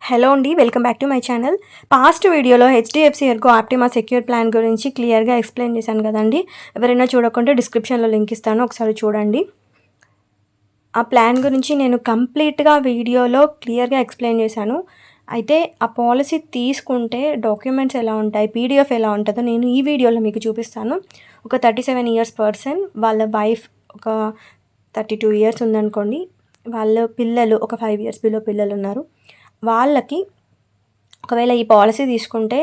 Hello అండి, welcome back to my channel. Past వీడియోలో HDFC ERGO Optima Secure plan గురించి క్లియర్గా ఎక్స్ప్లెయిన్ చేశాను కదండి. ఎవరైనా చూడకుంటే డిస్క్రిప్షన్లో లింక్ ఇస్తాను, ఒకసారి చూడండి. ఆ ప్లాన్ గురించి నేను కంప్లీట్గా వీడియోలో క్లియర్గా ఎక్స్ప్లెయిన్ చేశాను. అయితే ఆ పాలసీ తీసుకుంటే డాక్యుమెంట్స్ ఎలా ఉంటాయి, పీడిఎఫ్ ఎలా ఉంటుందో నేను ఈ వీడియోలో మీకు చూపిస్తాను. ఒక 37 ఇయర్స్ పర్సన్, వాళ్ళ వైఫ్ ఒక 32 ఇయర్స్ ఉందనుకోండి, వాళ్ళ పిల్లలు ఒక 5 ఇయర్స్ బిలో పిల్లలు ఉన్నారు. వాళ్ళకి ఒకవేళ ఈ పాలసీ తీసుకుంటే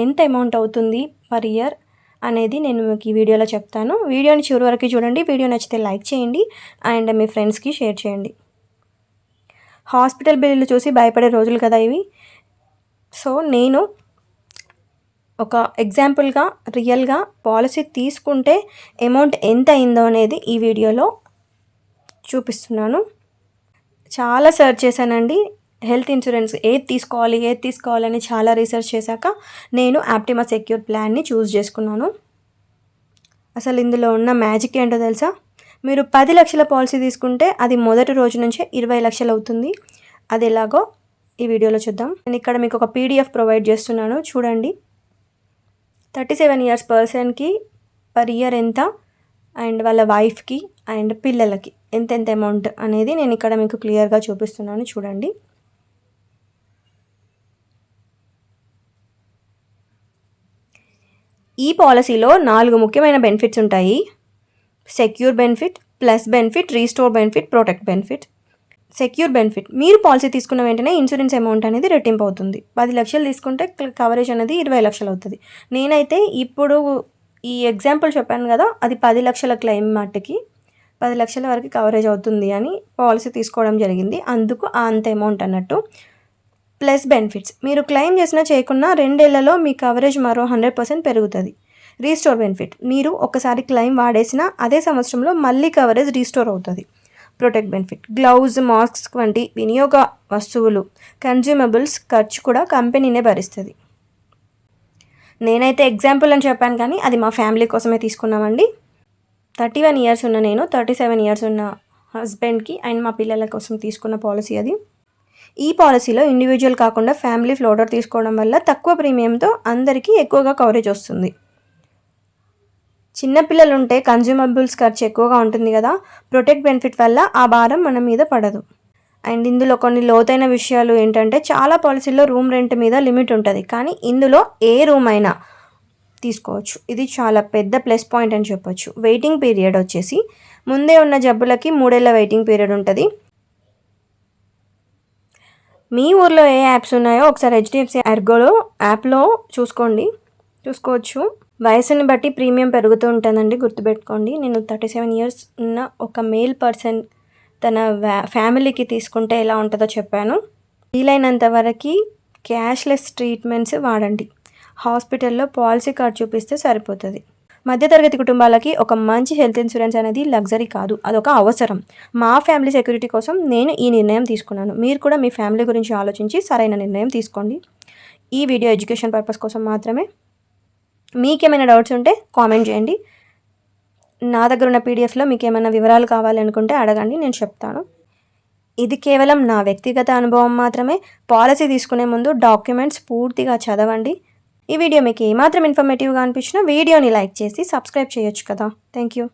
ఎంత అమౌంట్ అవుతుంది పర్ ఇయర్ అనేది నేను మీకు ఈ వీడియోలో చెప్తాను. వీడియోని చివరి వరకు చూడండి. వీడియో నచ్చితే లైక్ చేయండి అండ్ మీ ఫ్రెండ్స్కి షేర్ చేయండి. హాస్పిటల్ బిల్లులు చూసి భయపడే రోజులు కదా ఇవి. సో నేను ఒక ఎగ్జాంపుల్గా రియల్గా పాలసీ తీసుకుంటే అమౌంట్ ఎంత అయిందో అనేది ఈ వీడియోలో చూపిస్తున్నాను. చాలా సెర్చ్ చేశానండి. హెల్త్ ఇన్సూరెన్స్ ఏది తీసుకోవాలని చాలా రీసెర్చ్ చేశాక నేను ఆప్టిమా సెక్యూర్ ప్లాన్ని చూస్ చేసుకున్నాను. అసలు ఇందులో ఉన్న మ్యాజిక్ ఏంటో తెలుసా? మీరు 10 లక్షల పాలసీ తీసుకుంటే అది మొదటి రోజు నుంచే 20 లక్షలు అవుతుంది. అది ఎలాగో ఈ వీడియోలో చూద్దాం. నేను ఇక్కడ మీకు ఒక పీడిఎఫ్ ప్రొవైడ్ చేస్తున్నాను, చూడండి. 37 ఇయర్స్ పర్సన్కి పర్ ఇయర్ ఎంత, అండ్ వాళ్ళ వైఫ్కి అండ్ పిల్లలకి ఎంత అమౌంట్ అనేది నేను ఇక్కడ మీకు క్లియర్గా చూపిస్తున్నాను, చూడండి. ఈ పాలసీలో 4 ముఖ్యమైన బెనిఫిట్స్ ఉంటాయి. Secure benefit, plus benefit, restore benefit, protect benefit. Secure benefit, మీరు పాలసీ తీసుకున్న వెంటనే ఇన్సూరెన్స్ అమౌంట్ అనేది రెట్టింపు అవుతుంది. 10 లక్షలు తీసుకుంటే కవరేజ్ అనేది 20 లక్షలు అవుతుంది. నేనైతే ఇప్పుడు ఈ ఎగ్జాంపుల్ చెప్పాను కదా, అది 10 లక్షల క్లెయిమ్ మట్టుకి 10 లక్షల వరకు కవరేజ్ అవుతుంది అని పాలసీ తీసుకోవడం జరిగింది. అందుకు అంత అమౌంట్ అన్నట్టు. ప్లస్ బెనిఫిట్స్, మీరు క్లెయిమ్ చేసినా చేయకున్నా 2 ఏళ్లలో మీ కవరేజ్ మరో 100% పెరుగుతుంది. రీస్టోర్ బెనిఫిట్, మీరు ఒకసారి క్లెయిమ్ వాడేసినా అదే సంవత్సరంలో మళ్ళీ కవరేజ్ రీస్టోర్ అవుతుంది. ప్రొటెక్ట్ బెనిఫిట్, గ్లౌజ్, మాస్క్ వంటి వినియోగ వస్తువులు, కన్జ్యూమబుల్స్ ఖర్చు కూడా కంపెనీనే భరిస్తుంది. నేనైతే ఎగ్జాంపుల్ అని చెప్పాను కానీ అది మా ఫ్యామిలీ కోసమే తీసుకున్నామండి. 31 ఇయర్స్ ఉన్న నేను, 37 ఇయర్స్ ఉన్న హస్బెండ్కి అండ్ మా పిల్లల కోసం తీసుకున్న పాలసీ అది. ఈ పాలసీలో ఇండివిజువల్ కాకుండా ఫ్యామిలీ ఫ్లోటర్ తీసుకోవడం వల్ల తక్కువ ప్రీమియంతో అందరికీ ఎక్కువగా కవరేజ్ వస్తుంది. చిన్నపిల్లలు ఉంటే కన్జ్యూమబుల్స్ ఖర్చు ఎక్కువగా ఉంటుంది కదా, ప్రొటెక్ట్ బెనిఫిట్ వల్ల ఆ భారం మన మీద పడదు. అండ్ ఇందులో కొన్ని లోతైన విషయాలు ఏంటంటే, చాలా పాలసీల్లో రూమ్ రెంట్ మీద లిమిట్ ఉంటుంది, కానీ ఇందులో ఏ రూమ్ అయినా తీసుకోవచ్చు. ఇది చాలా పెద్ద ప్లస్ పాయింట్ అని చెప్పొచ్చు. వెయిటింగ్ పీరియడ్ వచ్చేసి ముందే ఉన్న జబ్బులకి 3 ఏళ్ల వెయిటింగ్ పీరియడ్ ఉంటుంది. మీ ఊర్లో ఏ యాప్స్ ఉన్నాయో ఒకసారి హెచ్డిఎఫ్సి ఎర్గోలో యాప్లో చూసుకోవచ్చు. వయసుని బట్టి ప్రీమియం పెరుగుతూ ఉంటుందండి, గుర్తుపెట్టుకోండి. నేను 37 ఇయర్స్ ఉన్న ఒక మేల్ పర్సన్ తన ఫ్యామిలీకి తీసుకుంటే ఎలా ఉంటుందో చెప్పాను. వీలైనంత వరకు క్యాష్లెస్ ట్రీట్మెంట్స్ వాడండి. హాస్పిటల్లో పాలసీ కార్డ్ చూపిస్తే సరిపోతుంది. మధ్యతరగతి కుటుంబాలకి ఒక మంచి హెల్త్ ఇన్సూరెన్స్ అనేది లగ్జరీ కాదు, అదొక అవసరం. మా ఫ్యామిలీ సెక్యూరిటీ కోసం నేను ఈ నిర్ణయం తీసుకున్నాను. మీరు కూడా మీ ఫ్యామిలీ గురించి ఆలోచించి సరైన నిర్ణయం తీసుకోండి. ఈ వీడియో ఎడ్యుకేషన్ పర్పస్ కోసం మాత్రమే. మీకేమైనా డౌట్స్ ఉంటే కామెంట్ చేయండి. నా దగ్గర ఉన్న పీడిఎఫ్లో మీకు ఏమైనా వివరాలు కావాలనుకుంటే అడగండి, నేను చెప్తాను. ఇది కేవలం నా వ్యక్తిగత అనుభవం మాత్రమే. పాలసీ తీసుకునే ముందు డాక్యుమెంట్స్ పూర్తిగా చదవండి. ఈ వీడియో మీకు ఏమాత్రం ఇన్ఫర్మేటివ్గా అనిపించినా వీడియోని లైక్ చేసి సబ్స్క్రైబ్ చేయొచ్చు కదా. Thank you.